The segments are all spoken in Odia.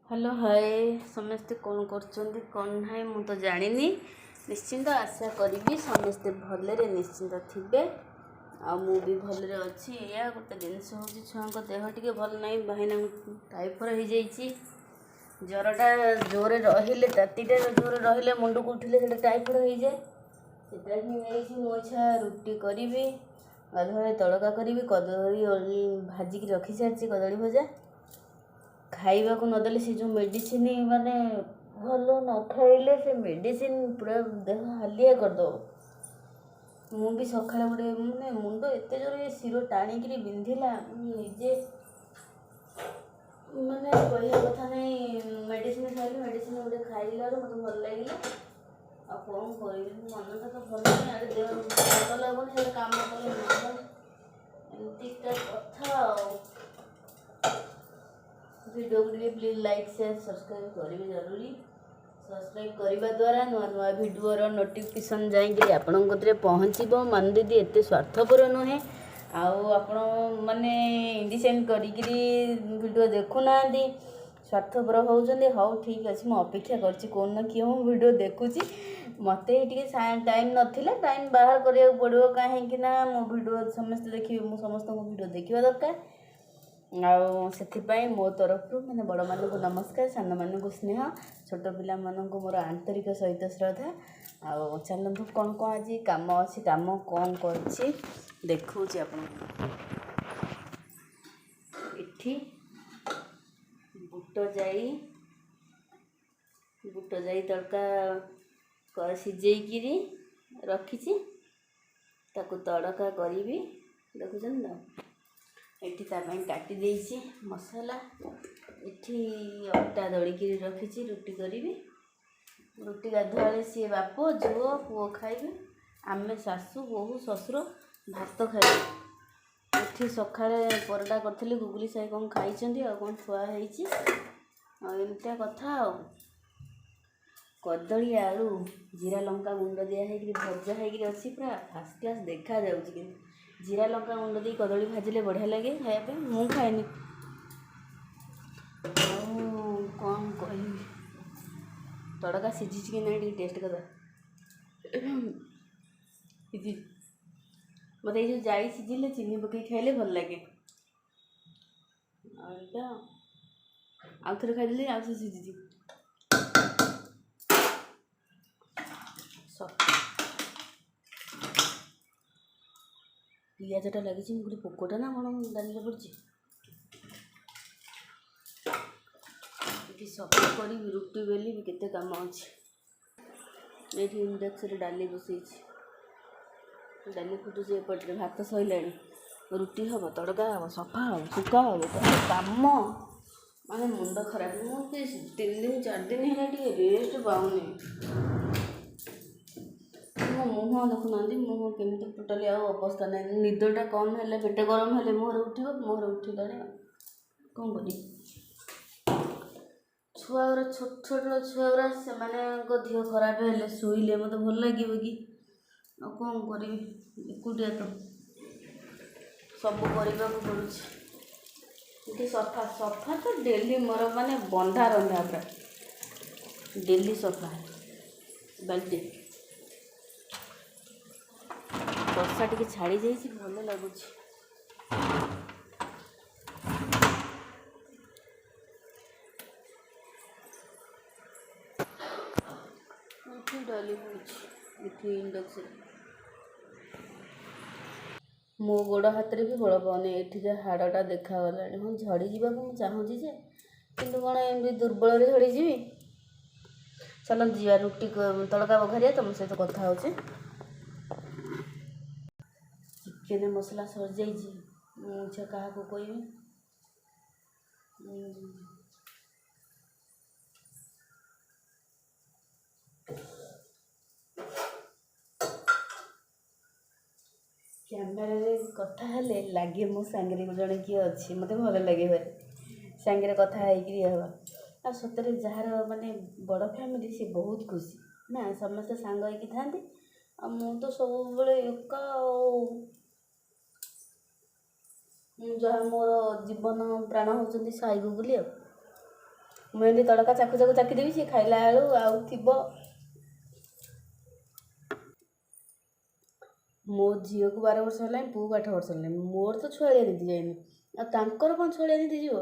हेलो हाय समस्ते कौन कर कौन ना मु तो जानी निश्चिंत आशा करी समस्ते भलरे निश्चिंत थे मु भी भलरे अच्छी या गोटे जिनस हूँ छुआ देह टे भल ना भाईना टाइफर हो जाइए ज्वरटा जोरे रहिले तातीटा जोरे रहिले मुंड को उठिले से टाइफर हो जाए से मो इच्छा रुटी करी गाधुआ तड़का करी कदली भाजिकी रखी सारी कदली भजा खाइबा को नदेले से जो मेडिसिन माने भल न खाइले से मेडिसिन पूरा देह हालिया करदब मु भी सकाଳେ गोटे माने मुंड एत जोर शिर टाणिकी बिंधिला निजे माने कहया कथा नहीं मेडिसिन खाइली मेडिसिन गोटे खाइला मत भल लगे आ कौन कर मनटा तो भल नहीं आगे देह भल लगुनि काम कले एमती कथा वीडियो को प्लीज लाइक शेयर सब्सक्राइब करेंगे जरूरी सब्सक्राइब करने द्वारा नुआ नुआ भिडियोर नोटिफिकेशन जाइए आपंकर पहुँचो मान दीदी एत स्वार्थपर नुहे आपण मैंने इंडिसेंट करीडियो देखुना स्वार्थपर होती हाउ ठीक अच्छे मुझे अपेक्षा कर कौन क्यों वीडियो देखुची मत टाइम नाला टाइम बाहर करा पड़ो कहीं मो वीडियो समस्त देखिए मुझे समस्त वीडियो देखा दरकार आउ मो तरफ मैंने बड़ मानक नमस्कार सान मानक स्नेह छोट पिला मानक मोर आंतरिक सहित श्रद्धा आउ चलतु कौन कौन आज कम अच्छी कम कौन कर देखा बुट जाई तड़का सिझेकी रखी तड़का करी देखुं तो एठी काटी देइछि मसाला एठी अटा दलिकी रखी रुटी करी रुटी गाधुआले सी बाप झुओ पुओ खाइबे आमे सासू बहु ससुर भात खाइबे एठी सकाळे परटा करथली गुगली साई कौन खाइछंती आ कौन छुआ ହେଇछि आ एमतिया कथा आ कदली आलू जीरा लंका गुंड दिया है भजा है अच्छी पूरा फास्ट क्लास देखा जाउछि कि जीरा लंका गुंड दी कदली भाजिले बढ़िया लगे खाया मु खाएनी कौन कह तड़का सीझी कि नहीं टेस्ट कर मत ये जाई सीझिले चीनी पकई खाइले भल लगे आउ थे खाइदेली आउ थे सीझी पियाजटा लगी गोटे पोकटा ना कौन दाल पड़ी सफा करी रुटी बेली भी केते काम अच्छे ये इंडक्शन डाली बसई डाली फुटुचे एपटे भात सैला रुटी हम तड़का हम सफा हम सुखा हम कम माने मुंड खराब मुझे 3 दिन 4 दिन है रेस्ट पाऊनी मो मुह देखुना मुह केमी टोटाली अवस्था ना निदटा कम है पेट गरम है मुहर उठला कौन कर छुआ छोट छोट छुआ से देह खराब है शोले मत भल लगे कि कौन करी एकुटिया तो सब करने को पड़ुଛି सफा सफा तो डेली मोर माने बंधा रंधा पूरा डेली सफा बाल्टी वर्षा टी छाड़ी जाइए भल लगुच डाली इंडक्शन मो गोड़ हाथ भी बड़ पाने ये हाड़टा देखागला हाँ झड़ी जावाक चाहूँगी किंतु कौन एमती दुर्बल झड़ी जी चल जा रुटी तड़का बघारिया तुम सहित कथा हो चिकेन मसला सर जाइए क्या कहबी कैमेरा कथा हेले लगे मो सांगे जड़े किए अच्छी मत भल लगे भाई सांगे कथा हवा आ सतरे जार माने बड़ फैमिली सी बहुत खुशी ना समस्त सांग होगी था मु तो सब एका जहाँ मोर जीवन प्राण होती साई गुगुली ମୁଁ ଏମିତି ତଡ଼କା ଚାକୁ ଚାକୁ ଚାକିଦେବି, ସିଏ ଖାଇଲା ବେଳୁ ଆଉ ଥିବ। ମୋ ଝିଅକୁ 12 ବର୍ଷ ହେଲାଣି, ପୁଅକୁ 8 ବର୍ଷ ହେଲାଣି। ମୋର ତ ଛୁଆଳିଆ ନିତି ଯାଇନି, ଆଉ ତାଙ୍କର କ'ଣ ଛୁଆଳିଆ ନିତି ଯିବ?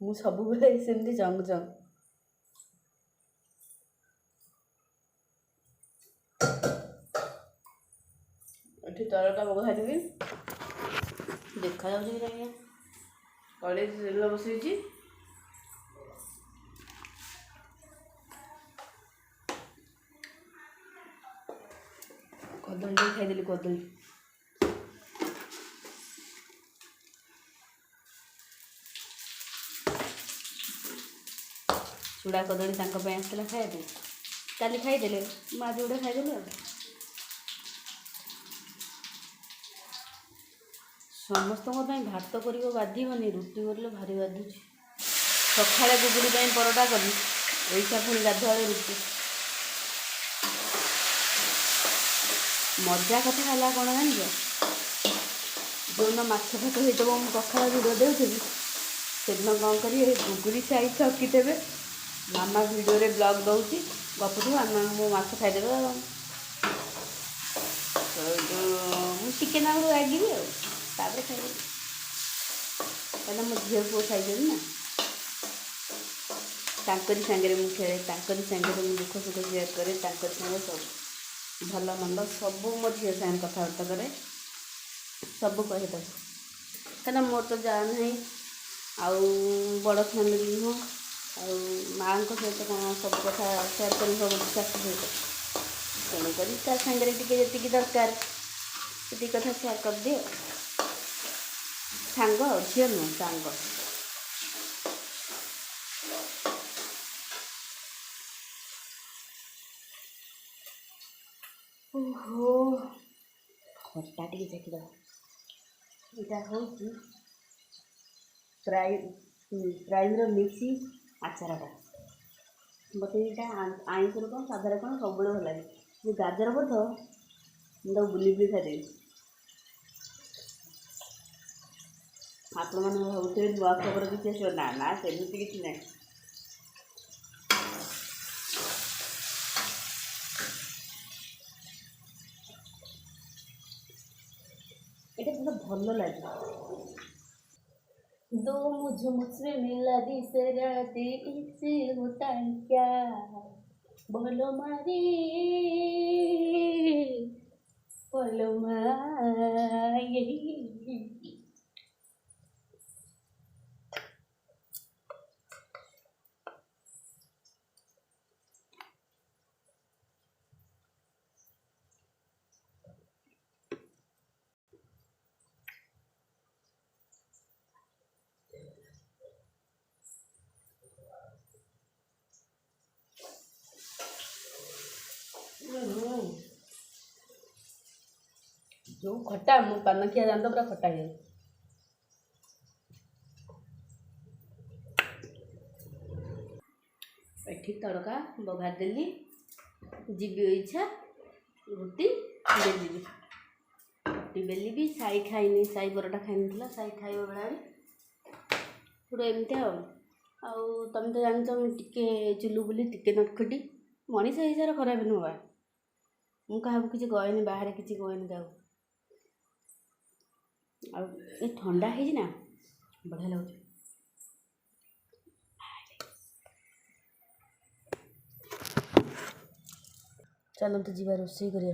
ମୁଁ ସବୁବେଳେ ସେମିତି ଜଙ୍ଗ ଜଙ୍ଗ। ଏଠି ତରକା ବଘାରିବି, ଦେଖାଯାଉଛି କି ନାହିଁ। କଡ଼େଇ ତେଲ ବସେଇଛି, କଦଳୀ ଟିକେ ଖାଇଦେଲି। କଦଳୀ ଚୁଡ଼ା କଦଳୀ ତାଙ୍କ ପାଇଁ ଆସିଥିଲା ଖାଇବା ପାଇଁ, କାଲି ଖାଇଦେଲେ, ମୁଁ ଆଜି ଗୋଟେ ଖାଇଦେଲି। ଆଉ ସମସ୍ତଙ୍କ ପାଇଁ ଭାତ କରିବ ବାଧିବନି, ରୁଟି କରିଲେ ଭାରି ବାଧୁଛି। ସକାଳେ ଗୁଗୁଲି ପାଇଁ ପରଟା କଲି, ଏଇଟା ପୁଣି ଗାଧୁଆବେଳେ ରୁଟି। ମଜା କଥା ହେଲା କ'ଣ ଜାଣିଛ? ଯେଉଁଦିନ ମାଛ ଫାଛ ହେଇଥିବ, ମୁଁ ପଖାଳ ଭିଡ଼ିଓ ଦେଉଥିବି, ସେଦିନ କ'ଣ କରିବେ, ଗୁଗୁଲି ସାଇ ଠକିଦେବେ। ମାମା ଭିଡ଼ିଓରେ ବ୍ଲଗ୍ ଦେଉଛି, ଗପୁଥିବ, ଆମେ ମୁଁ ମାଛ ଖାଇଦେବେ। ମୁଁ ଟିକେ ନାଗୁରୁ ରାଗିବି, ଆଉ ତାପରେ ଖାଇଦେବି। କାହିଁକିନା ମୋ ଝିଅ ପୁଅ ଖାଇଦେବି ନା, ତାଙ୍କରି ସାଙ୍ଗରେ ମୁଁ ଖେଳେ, ତାଙ୍କରି ସାଙ୍ଗରେ ମୁଁ ଦୁଃଖ ସୁଖ ସେୟାର କରେ, ତାଙ୍କରି ସାଙ୍ଗରେ ସବୁ ଭଲ ମନ୍ଦ ସବୁ ମୋ ଝିଅ ସାଙ୍ଗରେ କଥାବାର୍ତ୍ତା କରେ, ସବୁ କହିଦେବ। କାହିଁକିନା ମୋର ତ ଯାଆ ନାହିଁ, ଆଉ ବଡ଼ ଫ୍ୟାମିଲି ନୁହଁ, ଆଉ ମାଆଙ୍କ ସହିତ କ'ଣ ସବୁ କଥା ସେୟାର କରି ହେବ ଶାଶୁ ସହିତ। ତେଣୁକରି ତା ସାଙ୍ଗରେ ଟିକେ ଯେତିକି ଦରକାର ସେତିକି କଥା ସେୟାର କରିଦିଅ। ସାଙ୍ଗ, ଝିଅ ନୁହଁ, ସାଙ୍ଗ। ଓହୋ, ଖଟା ଟିକେ ଚାଖିଦେବା। ଏଇଟା ହେଉଛି ପ୍ରାଇମ୍ର ମିକ୍ସ ଆଚାରଟା। ମୋତେ ଏଇଟା ଆଇଁଷରେ କ'ଣ ସାଧାରେ କ'ଣ ସବୁବେଳେ ଭଲ ଲାଗେ। ଯେଉଁ ଗାଜର ପଡ଼ିଥିବ, ମୁଁ ତାକୁ ବୁଲି ବୁଲି ଖାଇଦେବି। ଆପଣମାନେ ଭାବୁଥିବେ ନୂଆ ଖବର କିଛି ଆସିବ, ନା ନା, ସେମିତି କିଛି ନାହିଁ। ଏଇଟା ପୁରା ଭଲ ଲାଗେ। दो मुझसे मिला दिसे राती इसे होता क्या बोलो मारी बोलो मारी। जो खट्टा मो पान खिया जानता पूरा खट्टा है। एठी तड़का बघार देली, जीवी इच्छा रुटी बेली, रुटी बेली भी साई खाइनी, साई बरटा खाई साई खाइब बेला पूरा एमती आउ तुम तो जान टे चुलु बुली टिके नटखटी मनीष हिसाब खराब नुह। मु क्या किसी कहेनि, बाहर किसी कहेनि जाऊ। आ ठंडा है ना, बढ़िया लगे। चलते जी रोषे कर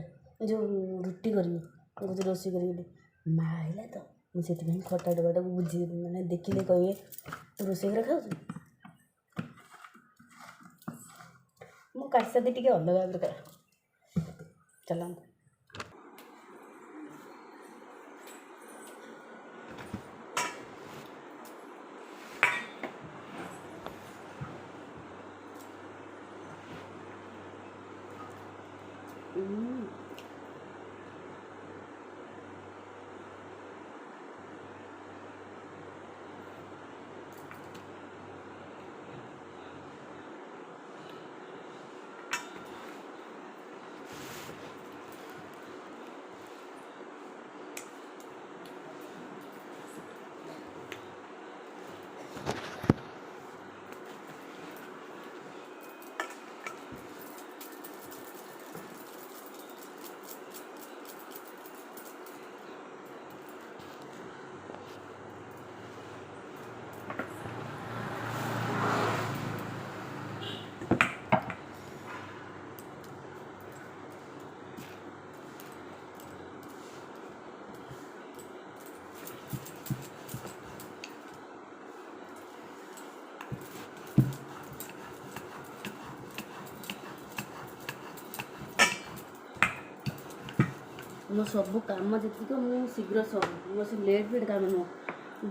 जो रुटी करी रोषे कर माँ आइला तो मुझे खटा डबाटा बुझी मैंने देखिले कहे रोषे घर खाऊ मो काशादी टे अलग प्रकार। चलते ମୋ ସବୁ କାମ ଯେତିକି ମୁଁ ଶୀଘ୍ର ସବୁ ମୋ ସେ ଲେଟ୍ ଫେଟ୍ କାମ ନୁହଁ।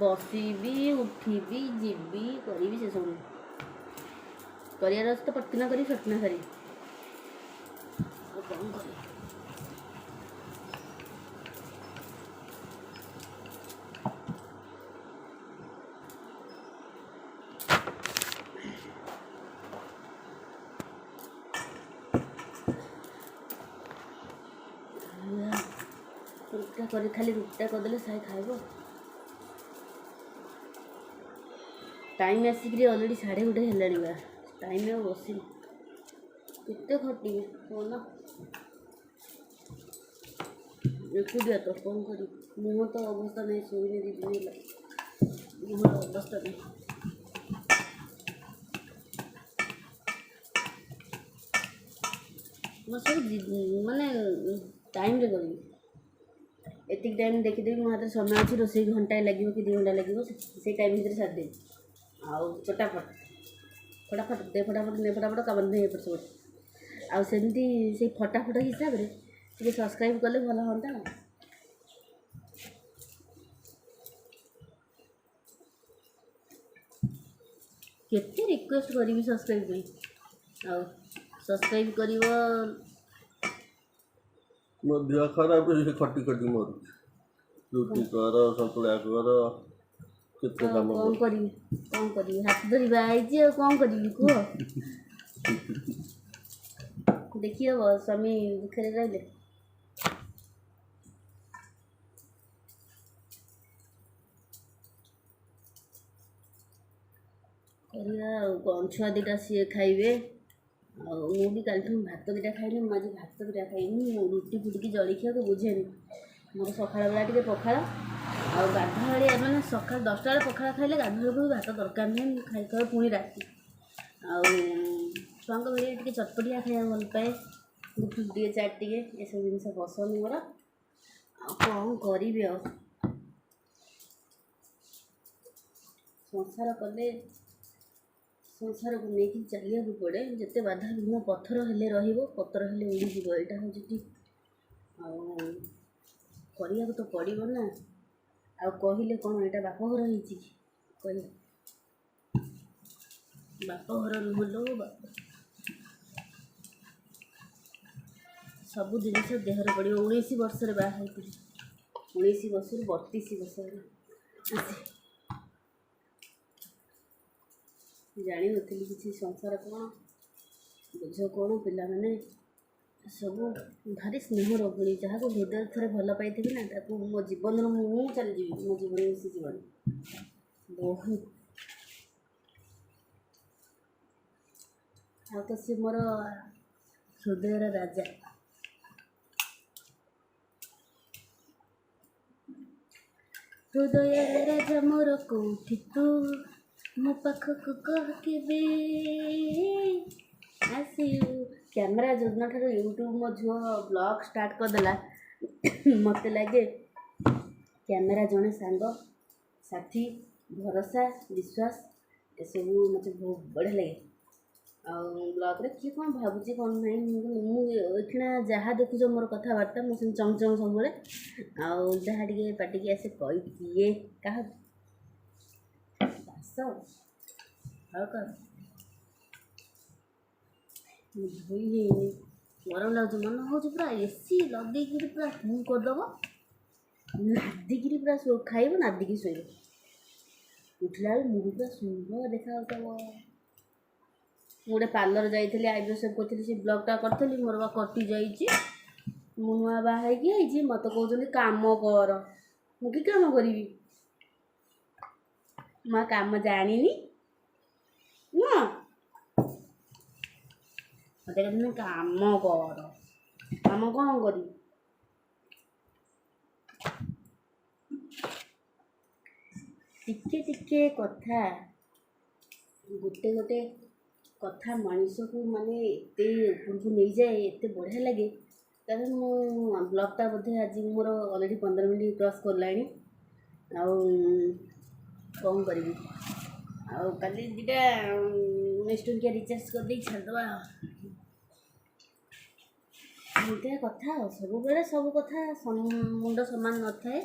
ବସିବି ଉଠିବି ଯିବି କରିବି ସେସବୁ କରିବାର ଅଛି ତ ପଟକିନା କରି ଫଟକିନା ସାରି ଆଉ କ'ଣ କରିବି। ରୁଟିଟା କରି ଖାଲି ରୁଟିଟା କରିଦେଲେ ସାଇ ଖାଇବ। ଟାଇମ୍ ଆସିକିରି ଅଲରେଡ଼ି 1:30 ହେଲାଣି ବା ଟାଇମ୍ ଆଉ ବସିନି କେତେ ଖଟିବି କହୁନ ଏକୁଟିଆ ତ କ'ଣ କରିବି। ମୁହଁ ତ ଅବସ୍ଥା ନାହିଁ ଶୋଇନି 2 ଦିନ ହେଲା ମୁହଁର ଅବସ୍ଥା ନାହିଁ। ମୁଁ ସବୁ ମାନେ ଟାଇମ୍ରେ କରିବି। ଏତିକି ଟାଇମ୍ ଦେଖିଦେବି ମୋ ହାତରେ ସମୟ ଅଛି ରୋଷେଇ ଘଣ୍ଟାଏ ଲାଗିବ କି 2 ଘଣ୍ଟା ଲାଗିବ ସେଇ ଟାଇମ୍ ଭିତରେ ସାରିଦେବି। ଆଉ ଫଟାଫଟ ଦେ ଫଟାଫଟ କାମ ନାହିଁ ଏପଟ ସେପଟ। ଆଉ ସେମିତି ସେଇ ଫଟାଫଟ ହିସାବରେ ଟିକେ ସବସ୍କ୍ରାଇବ୍ କଲେ ଭଲ ହୁଅନ୍ତା। କେତେ ରିକ୍ୱେଷ୍ଟ କରିବି ସବସ୍କ୍ରାଇବ୍ ପାଇଁ। ଆଉ ସବସ୍କ୍ରାଇବ୍ କରିବ। ମୋ ଦେହ ଖରାପ ସେ ଖଟି ମରୁଛି। ରୁଟି କର ସନ୍ତୁଳା କର କେତେ କାମ କ'ଣ କରିବି ହାତ ଧରି ବାହା ହେଇଛି ଆଉ କ'ଣ କରିବି କୁହ। ଦେଖି ହବ ସ୍ୱାମୀ ଦୁଃଖରେ ରହିଲେ। କରିବା ଆଉ କ'ଣ ଛୁଆ ଦୁଇଟା ସିଏ ଖାଇବେ। ଆଉ ମୁଁ ବି କାଲିଠୁ ଭାତ 2ଟା ଖାଇନି। ମୁଁ ଆଜି ଭାତ 2ଟା ଖାଇନି। ମୁଁ ରୁଟି ଫୁଟିକି ଜଳଖିଆକୁ ବୁଝେନି। ମୋର ସକାଳ ବେଳା ଟିକେ ପଖାଳ ଆଉ ଗାଧୁଆବେଳେ ମାନେ ସକାଳ 10ଟା ବେଳେ ପଖାଳ ଖାଇଲେ ଗାଧୁଆବେଳକୁ ବି ଭାତ ଦରକାର ନାହିଁ। ଖାଇଥାଉ ପୁଣି ରାତି। ଆଉ ଛୁଆଙ୍କ ଭଳିଆ ଟିକେ ଚଟପଟିଆ ଖାଇବାକୁ ଭଲ ପାଏ। ଗୁପଚୁପ୍ ଟିକେ ଚାଟ୍ ଟିକେ ଏସବୁ ଜିନିଷ ପସନ୍ଦ ମୋର। ଆଉ କ'ଣ କରିବି ଆଉ ସଂସାର କଲେ ସଂସାରକୁ ନେଇକି ଚାଲିବାକୁ ପଡ଼େ। ଯେତେ ବାଧାବିଘ୍ନ ପଥର ହେଲେ ରହିବ ପଥର ହେଲେ ଉଡ଼ିଯିବ ଏଇଟା ହେଉଛି ଠିକ୍। ଆଉ କରିବାକୁ ତ ପଡ଼ିବ ନା। ଆଉ କହିଲେ କ'ଣ ଏଇଟା ବାପଘର ହେଇଛି କି କହିଲେ ବାପଘର ନୁହଁ ଲୋ ବାପ। ସବୁ ଜିନିଷ ଦେହରେ ପଡ଼ିବ। 19 ବର୍ଷରେ ବାହା ହେଇଥିଲି। 19 ବର୍ଷରୁ 32 ବର୍ଷ ହେଲା ଜାଣିନଥିଲି କିଛି ସଂସାର କ'ଣ ବୋଝ କ'ଣ। ପିଲାମାନେ ସବୁ ଭାରି ସ୍ନେହର ପୁଣି ଯାହାକୁ ହୃଦୟରେ ଥରେ ଭଲ ପାଇଥିବି ନା ତାକୁ ମୋ ଜୀବନରୁ ମୁଁ ଚାଲିଯିବି। ମୋ ଜୀବନରେ ମିଶିଯିବନି ବହୁତ। ଆଉ ତ ସେ ମୋର ହୃଦୟର ରାଜା। ହୃଦୟର ରାଜା ମୋର କୋଉଠି ତୁ ମୋ ପାଖକୁ କହ କେବେ ଆସିବୁ। କ୍ୟାମେରା ଯୋଉଦିନଠାରୁ ୟୁଟ୍ୟୁବ୍ ମୋ ଝିଅ ବ୍ଲଗ୍ ଷ୍ଟାର୍ଟ କରିଦେଲା ମୋତେ ଲାଗେ କ୍ୟାମେରା ଜଣେ ସାଙ୍ଗ ସାଥୀ ଭରସା ବିଶ୍ୱାସ ଏସବୁ ମୋତେ ବହୁତ ବଢ଼ିଆ ଲାଗେ। ଆଉ ବ୍ଲଗ୍ରେ କିଏ କ'ଣ ଭାବୁଛି କ'ଣ ନାହିଁ ମୁଁ ଏଇକ୍ଷିଣା ଯାହା ଦେଖୁଛ ମୋର କଥାବାର୍ତ୍ତା ମୁଁ ସେମିତି ଚଙ୍ଗ ସବୁବେଳେ। ଆଉ ଯାହା ଟିକେ ପାଟିକି ଆସେ କହିଦିଏ କାହାକୁ ବାସ ଆଉ କ'ଣ ଧୋଇ ହେଇନି ଗରମ ଲାଗୁଛି। ମନ ହେଉଛି ପୁରା ଏସି ଲଗେଇକିରି ପୁରା ଫୁଲ୍ କରିଦେବ ନାଦିକିରି ପୁରା ଖାଇବ ନାଦିକି ଶୋଇବ। ଉଠିଲା ବେଳେ ମୁହଁ ପୁରା ସୁନ୍ଦର ଦେଖାଯାଉଥିବ। ମୁଁ ଗୋଟେ ପାର୍ଲର ଯାଇଥିଲି ଆଇବ୍ରୋ ସେଭ୍ କରିଥିଲି ସେ ବ୍ଲଗ୍ଟା କରିଥିଲି ମୋର ବା କଟିଯାଇଛି। ମୁଁ ନୂଆ ବାହା ହେଇକି ଆଇଛି ମୋତେ କହୁଛନ୍ତି କାମ କର। ମୁଁ କି କାମ କରିବି ମୁଁ କାମ ଜାଣିନି ନା। ମୋତେ କହୁଛନ୍ତି କାମ କର। କାମ କ'ଣ କରିବି। ଟିକେ ଟିକେ କଥା ଗୋଟେ କଥା ମଣିଷକୁ ମାନେ ଏତେ ଉପରକୁ ନେଇଯାଏ ଏତେ ବଢ଼ିଆ ଲାଗେ। ତାହେଲେ ମୁଁ ବ୍ଲଗ୍ଟା ବୋଧେ ଆଜି ମୋର ଅଲରେଡ଼ି 15 ମିନିଟ୍ କ୍ରସ୍ କଲାଣି। ଆଉ କ'ଣ କରିବି। ଆଉ କାଲି 2ଟା 19 ଟଙ୍କିଆ ରିଚାର୍ଜ କରିଦେଇକି ଛାଡ଼ିଦେବା। ଏମିତିଆ କଥା ଆଉ ସବୁବେଳେ ସବୁ କଥା ମୁଣ୍ଡ ସମାନ ନଥାଏ।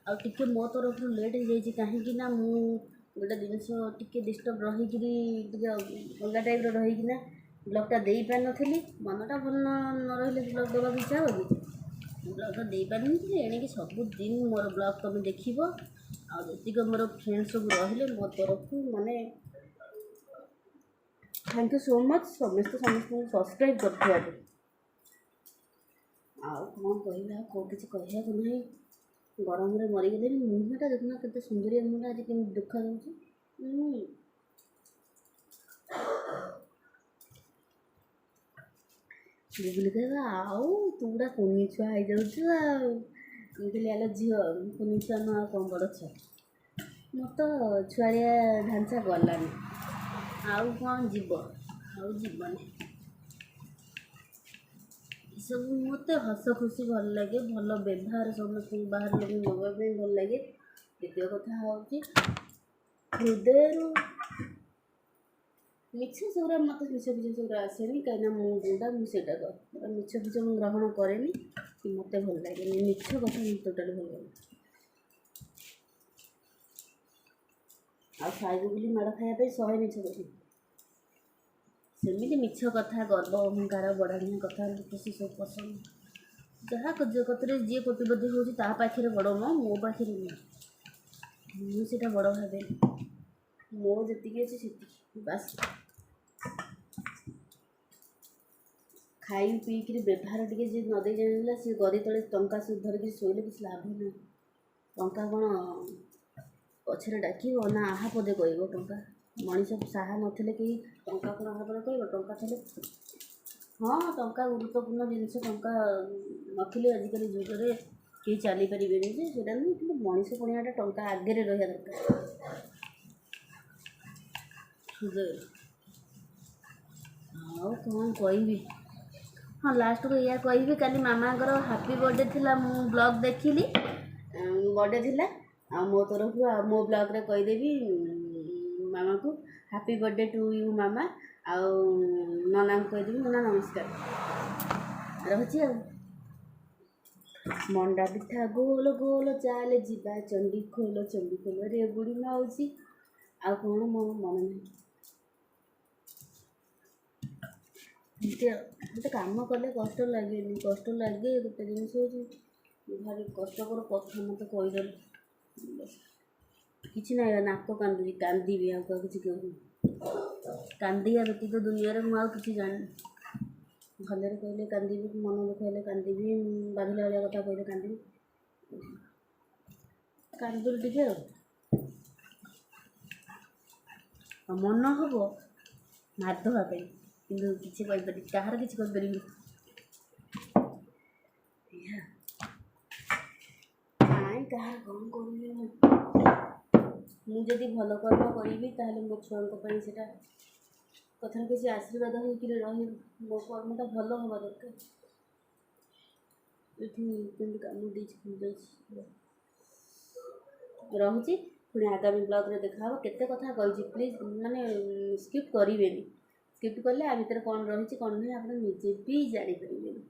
ଆଉ ଟିକେ ମୋ ତରଫରୁ ଲେଟ୍ ହେଇଯାଇଛି କାହିଁକି ନା ମୁଁ ଗୋଟେ ଜିନିଷ ଟିକେ ଡିଷ୍ଟର୍ବ ରହିକିରି ଟିକେ ଅଲଗା ଟାଇପ୍ର ରହିକିନା ବ୍ଲଗ୍ଟା ଦେଇପାରିନଥିଲି। ମନଟା ଭଲ ନ ରହିଲେ ବ୍ଲଗ୍ ଦେବାକୁ ଇଚ୍ଛା ହେବ କି? ବ୍ଲଗ୍ଟା ଦେଇପାରିନଥିଲି। ଏଣିକି ସବୁଦିନ ମୋର ବ୍ଲଗ୍ ତୁମେ ଦେଖିବ। ଆଉ ଯେତିକି ମୋର ଫ୍ରେଣ୍ଡ ସବୁ ରହିଲେ ମୋ ତରଫରୁ ମାନେ ଥ୍ୟାଙ୍କ ୟୁ ସୋ ମଚ୍। ସମସ୍ତଙ୍କୁ ସବସ୍କ୍ରାଇବ୍ କରିଥିବାରୁ। ଆଉ କ'ଣ କହିବି, ଆଉ କେଉଁ କିଛି କହିବାକୁ ନାହିଁ। ଗରମରେ ମରିଗଲେଣି। ମୁହଁଟା ଦେଖୁନା କେତେ ସୁନ୍ଦରିଆ ମୁହଁଟା ଆଜି କେମିତି ଦେଖାଯାଉଛି। ବୁବୁଲି କହିବା ଆଉ ତୁ ଗୁଡ଼ା କୁନି ଛୁଆ ହେଇଯାଉଛୁ ଆଉ। ମୁଁ କହିଲି ଆଲୋ ଝିଅ କୁନି ଛୁଆ ନୁହଁ ଆଉ କ'ଣ ବଡ଼ ଛୁଆ। ମୋର ତ ଛୁଆଳିଆ ଢାଞ୍ଚା ଗଲାନି, ଆଉ କ'ଣ ଯିବ, ଆଉ ଯିବନି। ଏସବୁ ମୋତେ ହସ ଖୁସି ଭଲ ଲାଗେ, ଭଲ ବ୍ୟବହାର ସମସ୍ତଙ୍କୁ ବାହାର ଲୋକ ନେବା ପାଇଁ ଭଲ ଲାଗେ। ଦ୍ୱିତୀୟ କଥା ହେଉଛି ହୃଦୟରୁ ମିଛ ସେଗୁଡ଼ା ମୋତେ ମିଛ ସେଗୁଡ଼ା ଆସେନି। କାହିଁକିନା ମୁଁ ଯେଉଁଟା ମୁଁ ସେଇଟା କରେ। ମିଛ ମୁଁ ଗ୍ରହଣ କରେନି କି ମୋତେ ଭଲ ଲାଗେନି। ମିଛ କଥା ମୋତେ ଟୋଟାଲି ଭଲ ଲାଗେନି। ଆଉ ଖାଇବୁ ବୋଲି ମାଡ଼ ଖାଇବା ପାଇଁ 100 ମିଛ କହିବି। ସେମିତି ମିଛ କଥା, ଗର୍ବ ଅହଙ୍କାର, ବଢ଼ାଣିଆ କଥା ଖୁସି ସବୁ ପସନ୍ଦ। ଯାହା ଜଗତରେ ଯିଏ କୋଟିପତି ହେଉଛି ତା ପାଖରେ ବଡ଼ ମ, ମୋ ପାଖରେ ନୁହଁ। ମୁଁ ସେଇଟା ବଡ଼ ଭାବେନି। ମୋ ଯେତିକି ଅଛି ସେତିକି ବାସ୍। ଖାଇ ପିଇକିରି ବ୍ୟବହାର ଟିକେ ଯିଏ ନ ଦେଇ ଜାଣିଲା ସିଏ ଗଦି ତଳେ ଟଙ୍କା ଧରିକି ଶୋଇଲେ କିଛି ଲାଭ ନାହିଁ। ଟଙ୍କା କ'ଣ ପଛରେ ଡାକିବ ନା ଆହା ପଦେ କହିବ। ଟଙ୍କା ମଣିଷ ସାହା ନଥିଲେ କେହି ଟଙ୍କା କ'ଣ ଆହା ପଦେ କହିବ। ଟଙ୍କା ଥିଲେ ହଁ ଟଙ୍କା ଗୁରୁତ୍ୱପୂର୍ଣ୍ଣ ଜିନିଷ। ଟଙ୍କା ନଥିଲେ ଆଜିକାଲି ଯୁଗରେ କେହି ଚାଲିପାରିବେନି ଯେ ସେଇଟା ନୁହେଁ। କିନ୍ତୁ ମଣିଷ ପଣିଆଟା ଟଙ୍କା ଆଗରେ ରହିବା ଦରକାର। ଆଉ କ'ଣ କହିବି, ହଁ ଲାଷ୍ଟକୁ ଏଇଆ କହିବି, କାଲି ମାମାଙ୍କର ହାପି ବର୍ଥଡ଼େ ଥିଲା। ମୁଁ ବ୍ଲଗ୍ ଦେଖିଲି, ବର୍ଥଡ଼େ ଥିଲା। ଆଉ ମୋ ତରଫରୁ ଆଉ ମୋ ବ୍ଲଗ୍ରେ କହିଦେବି ମାମାକୁ ହାପି ବର୍ଥଡ଼େ ଟୁ ୟୁ ମାମା। ଆଉ ନନାଙ୍କୁ କହିଦେବି ନନା ନମସ୍କାର। ରହୁଛି ଆଉ। ମଣ୍ଡା ପିଠା ଗୋଲ ଗୋଲ ଚାଲେ ଯିବା ଚଣ୍ଡୀ ଖୋଲ ରେ ବୁଢ଼ୀ ମାଉସୀ। ଆଉ କ'ଣ ମୋର ମନେ ନାହିଁ। ଏମିତି ଗୋଟେ କାମ କଲେ କଷ୍ଟ ଲାଗେନି। କଷ୍ଟ ଲାଗେ ଗୋଟେ ଜିନିଷ ହେଉଛି ଭାରି କଷ୍ଟକର କଥା ମୋତେ କହିଦେଲି। କିଛି ନାହିଁ, ନାକ କାନ୍ଦୁଛି, କାନ୍ଦିବି ଆଉ କିଛି କହିବି। କାନ୍ଦିବା ବ୍ୟତୀତ ଦୁନିଆରେ ମୁଁ ଆଉ କିଛି ଜାଣିନି। ଭଲରେ କହିଲେ କାନ୍ଦିବି, ମନ ଦୁଃଖ ହେଲେ କାନ୍ଦିବି, ବାଧିଲା ଭଳିଆ କଥା କହିଲେ କାନ୍ଦିବି। କାନ୍ଦୁଲି ଟିକେ ଆଉ ମନ ହବ ମାରିଦେବା ପାଇଁ, କିନ୍ତୁ କିଛି କହିପାରିବି, କାହାର କିଛି କରିପାରିବି ନାଇଁ। କାହାର କ'ଣ କରିବି ମୁଁ ଯଦି ଭଲ କର୍ମ କରିବି ତାହେଲେ ମୋ ଛୁଆଙ୍କ ପାଇଁ ସେଇଟା କଥାରେ କିଛି ଆଶୀର୍ବାଦ ହେଇକିରି ରହିବ। ମୋ କର୍ମଟା ଭଲ ହେବା ଦରକାର। ଏଠି କେମିତି କାମ ଦେଇଛି ରହୁଛି। ପୁଣି ଆଗାମୀ ବ୍ଲଗ୍ରେ ଦେଖାହେବ। କେତେ କଥା କହିଛି, ପ୍ଲିଜ୍ ମାନେ ସ୍କିପ୍ କରିବେନି। ସ୍କିପ୍ କଲେ ଆ ଭିତରେ କ'ଣ ରହିଛି କ'ଣ ନାହିଁ ଆପଣ ନିଜେ ବି ଜାଣିପାରିବେନି।